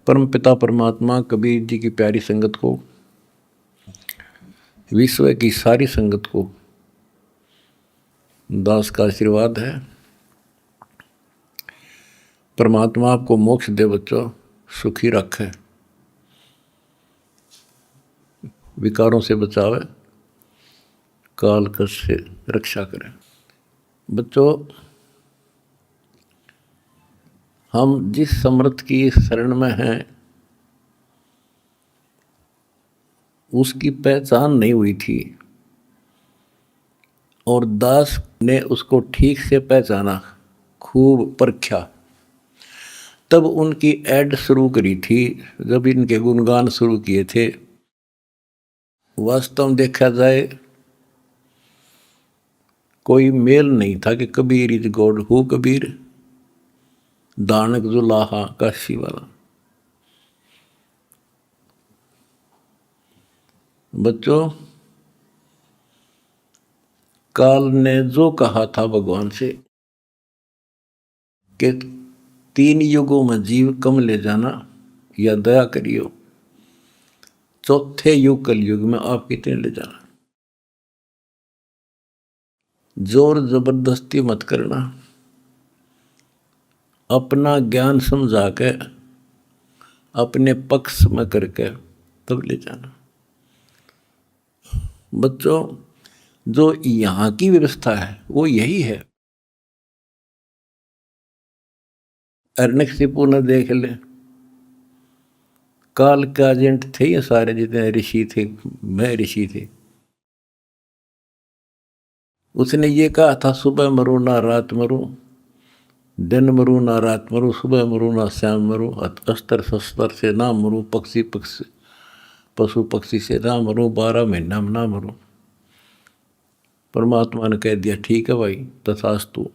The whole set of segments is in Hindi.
परम पिता परमात्मा कबीर जी की प्यारी संगत को, विश्व की सारी संगत को दास का आशीर्वाद है। परमात्मा आपको मोक्ष दे बच्चों, सुखी रखे, विकारों से बचावे, काल कष्ट से रक्षा करे। बच्चों, हम जिस समर्थ की शरण में हैं उसकी पहचान नहीं हुई थी और दास ने उसको ठीक से पहचाना, खूब परखा, तब उनकी ऐड शुरू करी थी, जब इनके गुणगान शुरू किए थे। वास्तव में देखा जाए कोई मेल नहीं था कि Kabir is God, who Kabir, दानक जुलाहा काशी वाला। बच्चों, काल ने जो कहा था भगवान से कि 3 युगों में जीव कम ले जाना या दया करियो, चौथे युग कलयुग में आप कितने ले जाना। जोर जबरदस्ती मत करना, अपना ज्ञान समझा के अपने पक्ष में करके तब ले जाना। बच्चों, जो यहाँ की व्यवस्था है वो यही है। हिरण्यकशिपु ने देख ले, काल के एजेंट थे ये सारे, जितने ऋषि थे, मैं ऋषि थे। उसने ये कहा था, सुबह मरो ना रात मरो, दिन मरू ना रात मरू, सुबह मरू ना शाम मरू, अस्त्र शस्त्र से ना मरू, पशु पक्षी से ना मरू, 12 महीना में ना मरू। परमात्मा ने कह दिया, ठीक है भाई, तथास्तु।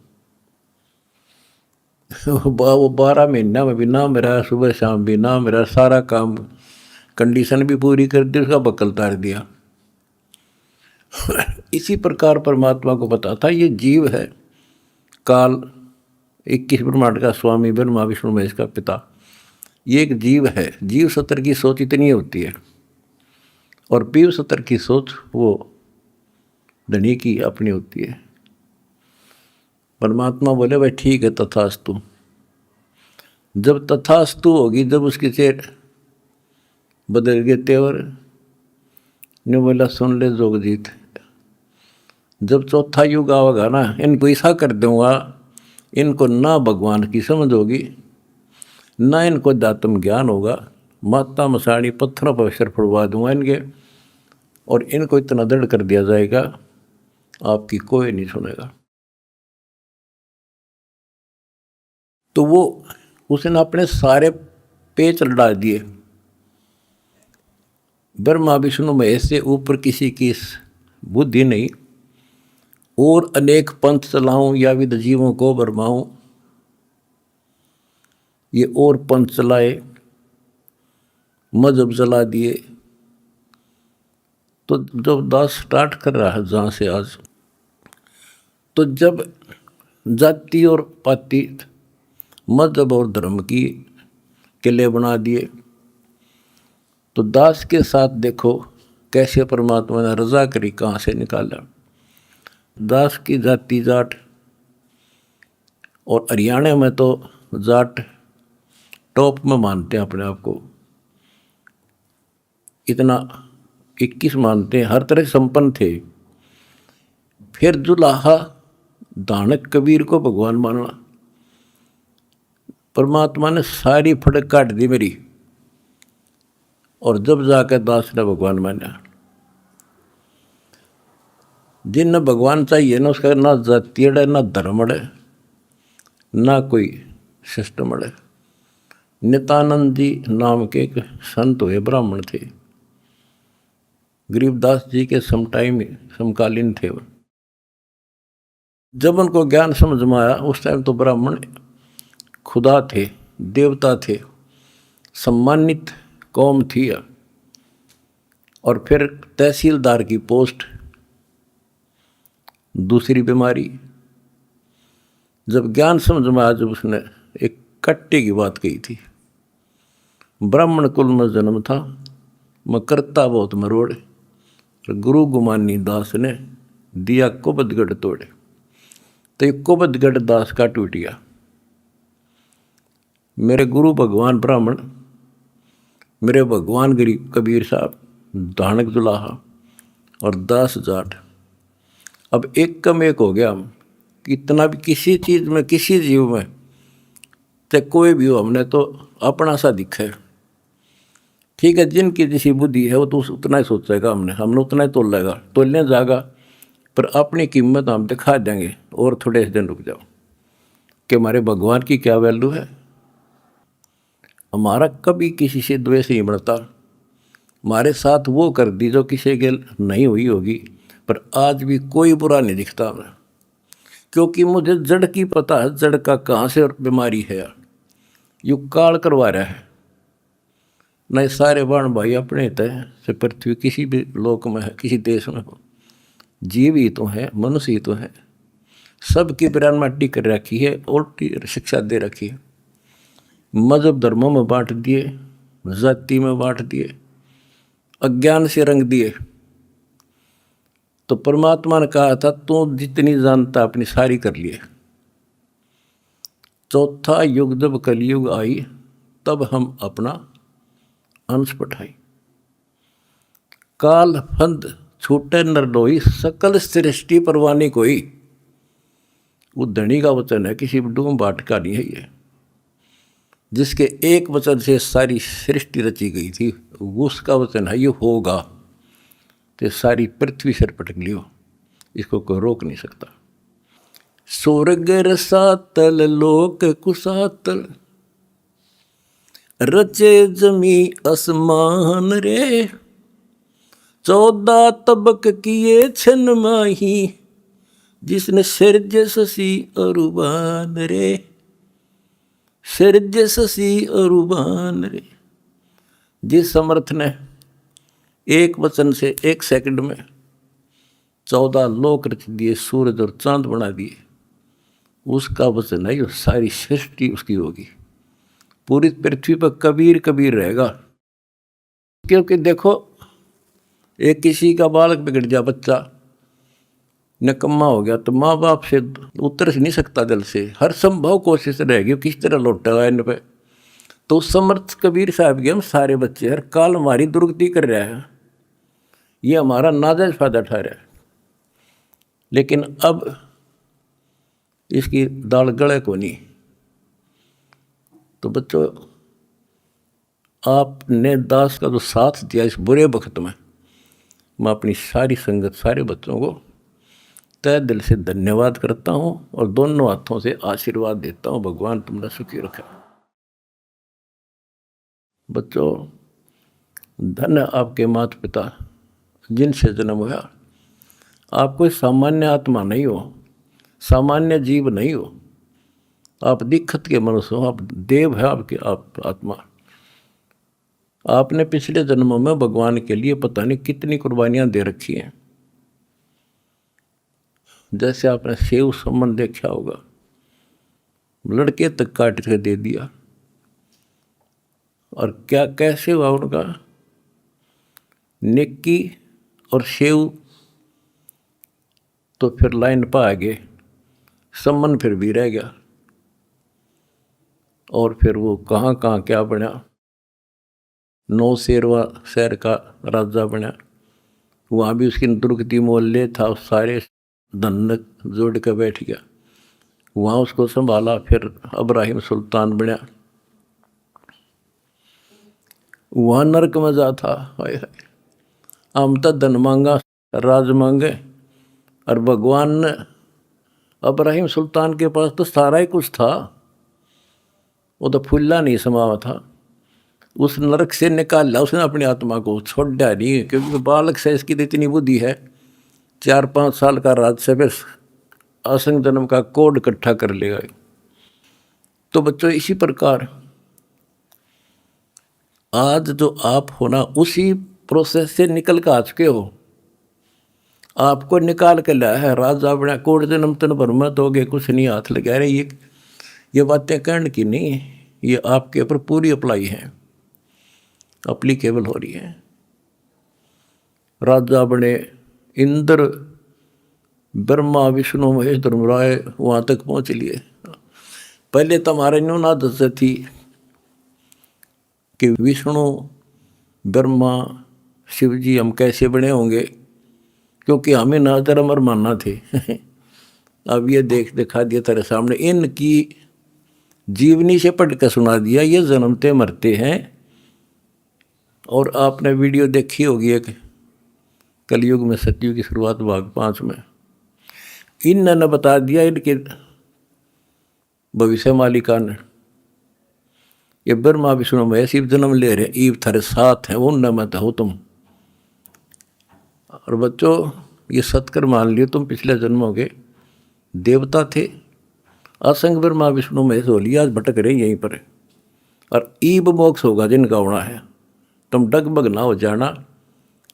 वो 12 महीना में भी ना मेरा, सुबह शाम भी ना मेरा, सारा काम कंडीशन भी पूरी कर दी, उसका बकल तार दिया। इसी प्रकार परमात्मा को पता था ये जीव है, काल 21 ब्रह्मांड का स्वामी, ब्रह्मा विष्णु महेश का पिता, ये एक जीव है। जीव सत्र की सोच इतनी होती है और पीव सत्र की सोच वो धनी की अपनी होती है। परमात्मा बोले, भाई ठीक है, तथास्तु। जब तथास्तु होगी, जब उसके चेहरे बदल गए तेवर, ने बोला, सुन ले जोगजीत, जब चौथा युग आवेगा ना, इनको ऐसा कर दूंगा, इनको ना भगवान की समझ होगी, ना इनको अध्यात्म ज्ञान होगा, माता मसाणी पत्थरों पर अक्षर फुड़वा दूंगा इनके, और इनको इतना दृढ़ कर दिया जाएगा आपकी कोई नहीं सुनेगा। तो वो उसने अपने सारे पेच लड़ा दिए, ब्रह्मा विष्णु महेश से ऊपर किसी की बुद्धि नहीं, और अनेक पंथ चलाऊं या विद जीवों को बरमाऊं, ये और पंथ चलाए, मजहब चला दिए। तो जब दास स्टार्ट कर रहा है जहाँ से आज, तो जब जाति और पाति, मजहब और धर्म की किले बना दिए, तो दास के साथ देखो कैसे परमात्मा ने रजा करी, कहाँ से निकाला। दास की जाति जाट, और हरियाणा में तो जाट टॉप में मानते हैं अपने आप को, इतना 21 मानते हैं, हर तरह संपन्न थे। फिर जुलाहा दानक कबीर को भगवान मानना, परमात्मा ने सारी फड़क काट दी मेरी, और जब जाकर दास ने भगवान माना। जिन भगवान चाहिए ना, उसका ना जाति अड़े, ना धर्म अड़े, ना कोई सिस्टम अड़े। नित्यानंद जी नाम के एक संत हुए, ब्राह्मण थे, गरीबदास जी के समकालीन थे वो। जब उनको ज्ञान समझ में आया, उस टाइम तो ब्राह्मण खुदा थे, देवता थे, सम्मानित कौम थी। और फिर तहसीलदार की पोस्ट, दूसरी बीमारी। जब ज्ञान समझ में आया, जब उसने एक कट्टे की बात कही थी, ब्राह्मण कुल में जन्म था, मैं करता बहुत मरोड़। गुरु गुमानी दास ने दिया कुबदगढ़ तोड़े, तो ये कुबदगढ़ दास का टूट गया। मेरे गुरु भगवान ब्राह्मण, मेरे भगवान गरीब कबीर साहब, धानक जुलाहा और दास जाट, अब एक कम एक हो गया हम। इतना भी किसी चीज़ में, किसी जीव में, तो कोई भी हो, हमने तो अपना सा दिखा है। ठीक है, जिनकी जैसी बुद्धि है वो तो उतना ही सोचेगा, हमने उतना ही तोलेगा, तोलने जाएगा, पर अपनी कीमत हम दिखा देंगे। और थोड़े दिन रुक जाओ कि हमारे भगवान की क्या वैल्यू है। हमारा कभी किसी से द्वेष नहीं बढ़ता। हमारे साथ वो कर दी जो किसी के नहीं हुई होगी, पर आज भी कोई बुरा नहीं दिखता हमें, क्योंकि मुझे जड़ की पता है, जड़ का कहाँ से बीमारी है। यू काल करवा रहा है। नहीं सारे बाण भाई अपने तय से पृथ्वी किसी भी लोक में है, किसी देश में हो, जीव ही तो है, मनुष्य ही तो है। सबकी बिरान माटी कर रखी है, उल्टी शिक्षा दे रखी है। मजहब धर्मों में बांट दिए, जाति में बांट दिए, अज्ञान से रंग दिए। तो परमात्मा ने कहा था तू जितनी जानता अपनी सारी कर लिए। चौथा युग जब कलयुग आई, तब हम अपना अंश पठाई। काल फंद छूटे नरडोई, सकल सृष्टि परवानी कोई। वो धनी का वचन है, किसी डूम बाट का नहीं है ये। जिसके एक वचन से सारी सृष्टि रची गई थी, उसका वचन है ये होगा, तो सारी पृथ्वी सिर पटक लियो, इसको कोई रोक नहीं सकता। स्वर्ग रसातल लोक कुसातल, रचे जमी असमान रे। 14 तबक किए छन माही, जिसने सिरज ससी अरुबान रे। सिरज ससी अरुबान रे। जिस समर्थ ने एक वचन से एक सेकंड में 14 लोक रच दिए, सूरज और चांद बना दिए, उसका वचन है ये सारी सृष्टि उसकी होगी। पूरी पृथ्वी पर कबीर कबीर रहेगा। क्योंकि देखो, एक किसी का बालक बिगड़ गया, बच्चा निकम्मा हो गया, तो माँ बाप से उतर नहीं सकता दिल से, हर संभव कोशिश रहेगी किस तरह लौटेगा इन पे। तो समर्थ कबीर साहब के हम सारे बच्चे, हर काल हमारी दुर्गति कर रहा है, ये हमारा नाजायज फायदा उठा रहा है। लेकिन अब इसकी दाल गले को नहीं। तो बच्चों, आपने दास का जो साथ दिया इस बुरे वक्त में, मैं अपनी सारी संगत, सारे बच्चों को तय दिल से धन्यवाद करता हूँ और दोनों हाथों से आशीर्वाद देता हूँ। भगवान तुमने सुखी रखा। बच्चों, धन आपके माता पिता जिनसे जन्म हुआ। आप कोई सामान्य आत्मा नहीं हो, सामान्य जीव नहीं हो, आप दिक्कत के मनुष्य हो, आप देव है, आपके आप आत्मा। आपने पिछले जन्मों में भगवान के लिए पता नहीं कितनी कुर्बानियाँ दे रखी हैं। जैसे आपने सेव सम्मन देखा होगा, लड़के तक काट के दे दिया, और क्या कैसे हुआ उनका, नेकी और सेव तो फिर लाइन पर आ गए, सम्मन फिर भी रह गया, और फिर वो कहाँ कहाँ क्या बना, 9 शेरवा शहर का राजा बना, वहाँ भी उसकी दुर्गति मोहल्ले था, सारे धन जोड़ के बैठ गया, वहाँ उसको संभाला। फिर इब्राहिम सुल्तान बना, वहाँ नरक में जा था। हाय हाय, हम तो धन मांगा, राज मांगे, और भगवान ने इब्राहिम सुल्तान के पास तो सारा ही कुछ था, वो तो फुल्ला नहीं समावा था। उस नरक से निकाला उसने अपनी आत्मा को, छोड़ा नहीं, क्योंकि बालक से इसकी तो इतनी बुद्धि है, 4-5 साल का राज से बस असंग जन्म का कोड इकट्ठा कर लेगा। तो बच्चों, इसी प्रकार आज जो आप हो ना, उसी प्रोसेस से निकल कर आ चुके हो। आपको निकाल के लाया है राजा बना, कोड जन्म तन भर में दोगे कुछ नहीं, हाथ लगा रहे। ये बातें कहने की नहीं, ये आपके ऊपर पूरी अप्लाई है। अप्लीकेबल हो रही है। राजा बने इंद्र, ब्रह्मा विष्णु महेश धर्मराय वहाँ तक पहुँच लिए। पहले तो हमारे न्यून आदत थी कि विष्णु ब्रह्मा शिव जी हम कैसे बने होंगे, क्योंकि हमें ना धर्म और मानना थे। अब ये दिखा दिया तेरे सामने, इनकी जीवनी से पढ़ कर सुना दिया, ये जन्मते मरते हैं। और आपने वीडियो देखी होगी एक कलयुग में सतयुग की शुरुआत भाग 5 में, इन्होंने बता दिया इनके भविष्य मालिका ने, ये ब्रह्मा विष्णु महेश शिव जन्म ले रहे, ईव थारे साथ है, उन मत हो तुम। और बच्चों ये सत्कर मान लियो, तुम पिछले जन्मों के देवता थे, असंग ब्रह्मा विष्णु महेश हो लिया, आज भटक रहे यहीं पर। और ईब मोक्ष होगा जिनका होना है, तुम डगमग ना हो जाना,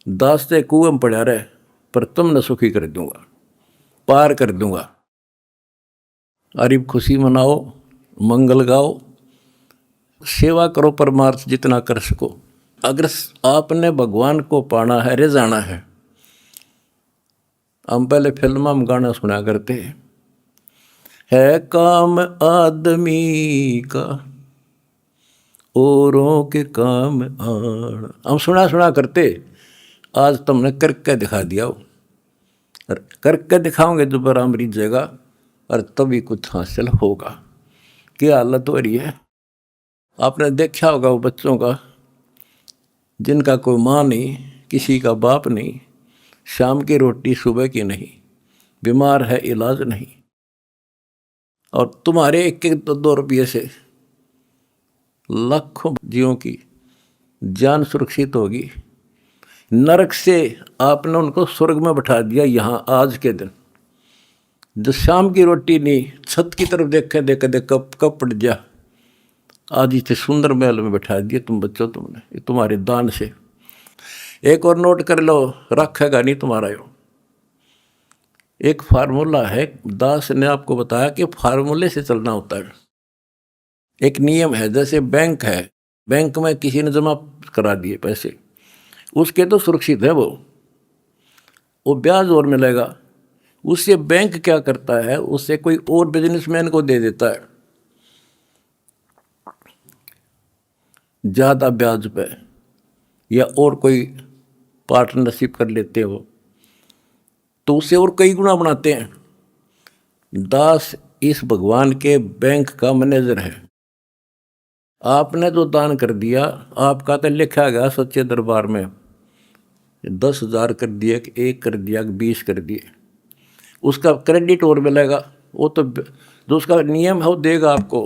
दास्ते कुएं में पड़ा रहे, पर तुमने सुखी कर दूंगा, पार कर दूंगा। अरे खुशी मनाओ, मंगल गाओ, सेवा करो, परमार्थ जितना कर सको। अगर आपने भगवान को पाना है, रिझाना हम पहले फिल्म में गाना सुना करते है काम आदमी का औरों के काम आना, हम सुना करते। आज तुमने करके दिखा दिया, और करके दिखाओगे दोबारा मरीज जगह, और तभी कुछ हासिल होगा। क्या हालत हो रही है, आपने देखा होगा वो बच्चों का जिनका कोई माँ नहीं, किसी का बाप नहीं, शाम की रोटी सुबह की नहीं, बीमार है इलाज नहीं, और तुम्हारे 1-2 रुपये से लाखों जीवों की जान सुरक्षित होगी। नरक से आपने उनको स्वर्ग में बैठा दिया यहाँ आज के दिन। जो शाम की रोटी नहीं, छत की तरफ देखे कब पड़ जा, आज इसे सुंदर महल में बैठा दिया तुम बच्चों, तुमने ये तुम्हारे दान से। एक और नोट कर लो, रखेगा नहीं तुम्हारा यो। एक फार्मूला है, दास ने आपको बताया कि फार्मूले से चलना होता है। एक नियम है, जैसे बैंक है, बैंक में किसी ने जमा करा दिए पैसे, उसके तो सुरक्षित है वो ब्याज और मिलेगा। उससे बैंक क्या करता है, उससे कोई और बिजनेसमैन को दे देता है ज़्यादा ब्याज पे, या और कोई पार्टनरशिप कर लेते हो तो उससे और कई गुना बनाते हैं। दास इस भगवान के बैंक का मैनेजर है। आपने जो दान कर दिया, आपका तो लिखा गया सच्चे दरबार में, 10,000 कर दिया कि 1 कर दिया कि 20 कर दिए, उसका क्रेडिट और मिलेगा। वो तो जो उसका नियम है वो देगा आपको,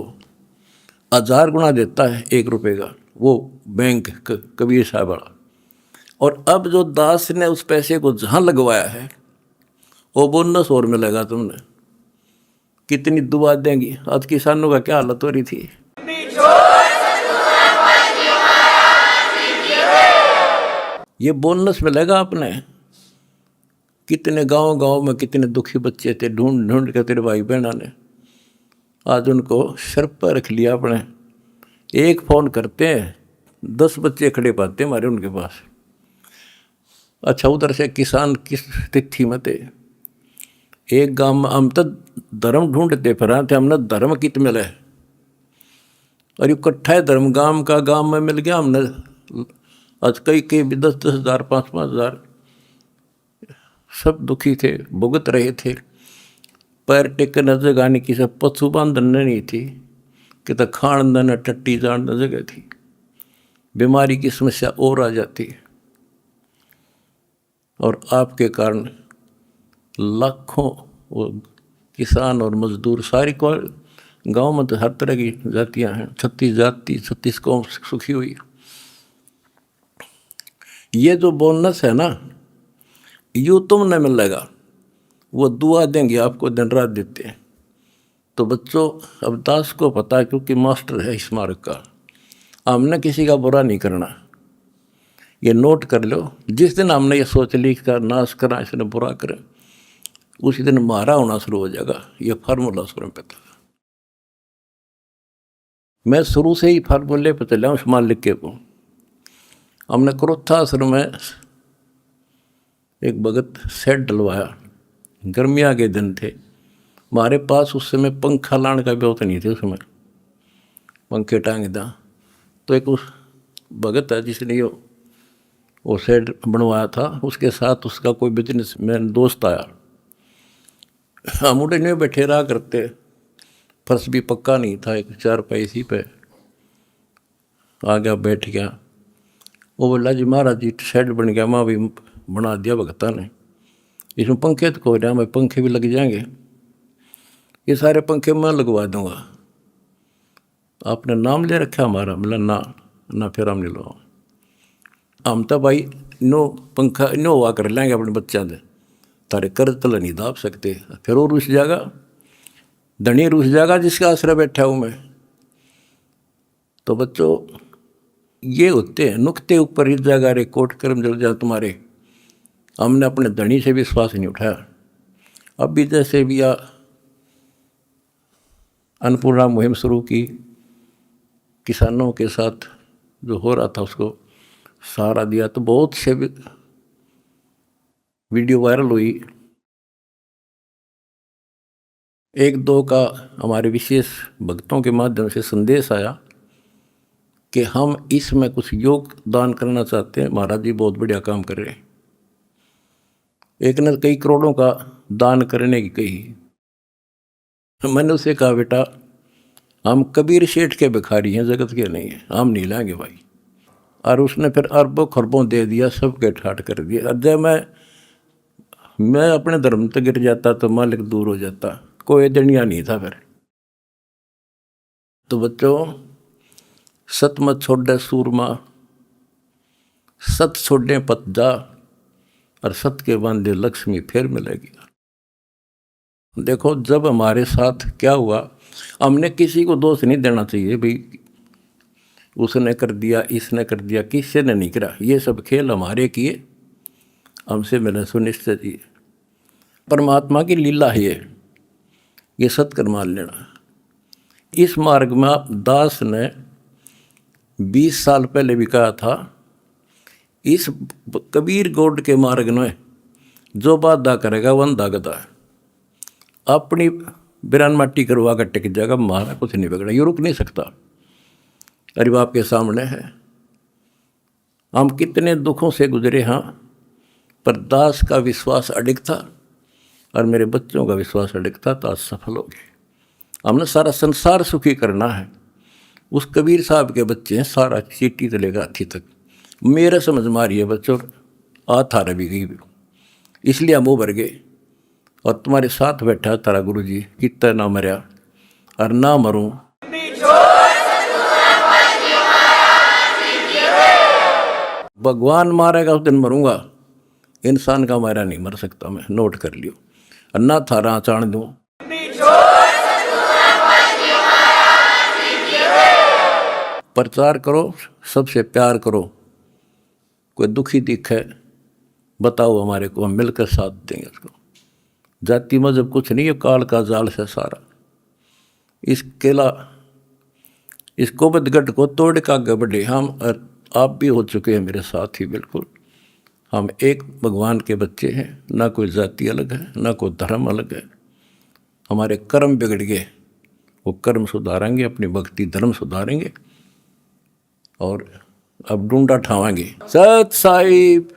1000 गुना देता है 1 रुपये का वो बैंक कबीर साहब वाला। और अब जो दास ने उस पैसे को जहाँ लगवाया है वो बोनस और मिलेगा तुमने। कितनी दुआ देंगी। आज किसानों का क्या हालत हो रही थी। ये बोनस मिलेगा आपने। कितने गांव में कितने दुखी बच्चे थे, ढूंढ ढूंढ के तेरे भाई बहना ने आज उनको सर पर रख लिया अपने। एक फ़ोन करते हैं 10 बच्चे खड़े पाते हमारे उनके पास। अच्छा, उधर से किसान किस तिथि में थे। एक गांव में हम तो धर्म ढूंढते फिर थे, हमने धर्म कित मिले और इकट्ठा है धर्म गांव में मिल गया हमने। आज कई 10-10 हज़ार 5-5 हज़ार सब दुखी थे, भुगत रहे थे। पैर टेकने जगह नहीं, किसी पशु बांधन नहीं थी कि तो खान न टट्टी जान जगह थी। बीमारी की समस्या और आ जाती है। और आपके कारण लाखों वो किसान और मजदूर, सारी को गांव में तो हर तरह की जातियां हैं, 36 जाति 36 कौम सुखी हुई। ये जो बोनस है ना, यूँ तुमने मिलेगा, वो दुआ देंगे आपको, दिन रात देते हैं। तो बच्चों, अब दास को पता है क्योंकि मास्टर है इस मार्ग का, हमने किसी का बुरा नहीं करना। ये नोट कर लो, जिस दिन हमने ये सोच ली का नाश करना, इसने बुरा करें, उसी दिन मारा होना शुरू हो जाएगा। ये फार्मूला शुरू में पता। मैं शुरू से ही फार्मूले पर चला हूँ मालिक के को। हमने क्रोथा आश्रम में एक भगत सेट डलवाया, गर्मियाँ के दिन थे, हमारे पास उस समय पंखा लाने का व्यवस्था नहीं थे, उस समय पंखे टांग दा। तो एक उस भगत है जिसने वो सेट बनवाया था, उसके साथ उसका कोई बिजनेसमैन दोस्त आया। हम उड़े में बैठे रहा करते, फर्श भी पक्का नहीं था, एक चारपाई इसी पे आ गया, बैठ गया। वो बोला जी महाराज जी शेड बन गया, माँ भी बना दिया भगता ने, इसमें पंखे तो को रहा, मैं पंखे भी लग जाएंगे, ये सारे पंखे मैं लगवा दूंगा, आपने नाम ले रखा हमारा? बोला ना फिर हम नहीं लो, हम तो भाई नो पंखा नो हुआ कर लेंगे अपने बच्चा दे, तारे कर्ज तला नहीं दाब सकते। फिर वो रुस जाएगा, धनी रुस जाएगा जिसका आश्रय बैठा हूँ मैं। तो बच्चों ये होते हैं नुक्ते ऊपर इस जगह रे कोट कर्म जल जा तुम्हारे। हमने अपने धनी से विश्वास नहीं उठाया। अब भी जैसे भी अन्नपूर्णा मुहिम शुरू की, किसानों के साथ जो हो रहा था उसको सहारा दिया, तो बहुत से वीडियो वायरल हुई। एक दो का हमारे विशेष भक्तों के माध्यम से संदेश आया कि हम इसमें कुछ योगदान करना चाहते हैं, महाराज जी बहुत बढ़िया काम कर रहे हैं। एक ने कई करोड़ों का दान करने की कही। मैंने उसे कहा बेटा हम कबीर शेठ के भिखारी हैं, जगत के नहीं हैं, हम नहीं लाएंगे भाई। और उसने फिर अरबों खरबों दे दिया, सबके ठाट कर दिया। और जब मैं अपने धर्म तक गिर जाता तो मालिक दूर हो जाता, कोई दनिया नहीं था फिर। तो बच्चों सत मत छोड़े सूरमा, सत छोड़े पत जा, और सत के बांधे लक्ष्मी फिर मिलेगी। देखो जब हमारे साथ क्या हुआ, हमने किसी को दोष नहीं देना चाहिए भाई उसने कर दिया, इसने कर दिया, किसी ने नहीं करा। ये सब खेल हमारे किए, हमसे मैंने सुनिश्चित किए। परमात्मा की लीला है ये सत्कर मान लेना। इस मार्ग में दास ने 20 साल पहले भी कहा था, इस कबीर गौड़ के मार्ग में जो बाधा करेगा वह अंधा गधा है। अपनी बिरान माटी करवा कर टिक जाएगा, मारा कुछ नहीं बिगड़ा, ये रुक नहीं सकता। अरे बाप के सामने है। हम कितने दुखों से गुजरे हाँ, पर दास का विश्वास अडिग था और मेरे बच्चों का विश्वास अडिग था, तो आज सफल हो गए। हमने सारा संसार सुखी करना है। उस कबीर साहब के बच्चे हैं, सारा चीटी से लेकर हाथी तक। मेरा समझ मारिए बच्चों, आ थारा भी गई, इसलिए हम उभर गए। और तुम्हारे साथ बैठा तारा गुरु जी, कितना ना मरया और ना मरूं। भगवान मारेगा उस दिन मरूंगा, इंसान का मारा नहीं मर सकता मैं, नोट कर लियो। और ना थारा चाण दूं। प्रचार करो, सबसे प्यार करो। कोई दुखी दिखे बताओ हमारे को, हम मिलकर साथ देंगे उसको। जाति मजहब कुछ नहीं, ये काल का जाल से सारा। इस केला इस कोबदगढ़ को तोड़ का आगे बढ़े। हम आप भी हो चुके हैं मेरे साथ ही, बिल्कुल। हम एक भगवान के बच्चे हैं, ना कोई जाति अलग है, ना कोई धर्म अलग है। हमारे कर्म बिगड़ गए, वो कर्म सुधारेंगे, अपनी भक्ति धर्म सुधारेंगे और अब ढूंढा ठावाएंगे। सत साहिब।